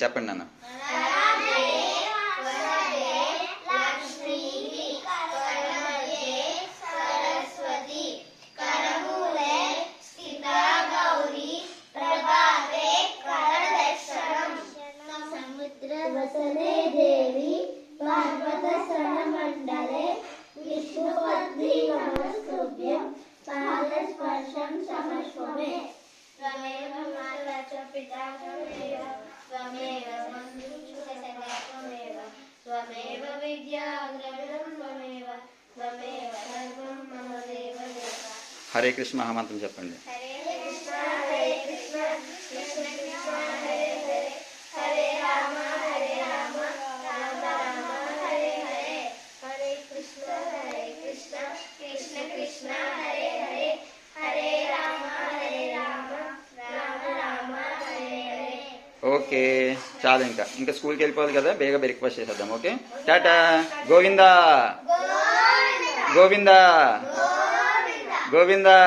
చెప్పండి నాన్న. वसने देवी पार्वतस्तनमण्डले विष्णुपत्नी नमस्तुभ्यं पादस्पर्शं क्षमस्व मे त्वमेव माता च पिता त्वमेव त्वमेव बन्धुः सखा त्वमेव त्वमेव विद्या द्रविणं त्वमेव त्वमेव सर्वं मम देव देव. హరే కృష్ణ మహామంత్రం చెప్పండి. हरे कृष्ण कृष्ण कृष्ण हरे हरे हरे राम राम राम हरे हरे हरे कृष्ण कृष्ण कृष्ण हरे हरे हरे राम राम राम हरे हरे. ఓకే చాలు, ఇంకా స్కూల్కి వెళ్ళిపోవాలి కదా, బేగా బ్రేక్ఫాస్ట్ చేసేద్దాం. ఓకే, టాటా. గోవిందా గోవిందా గోవిందా.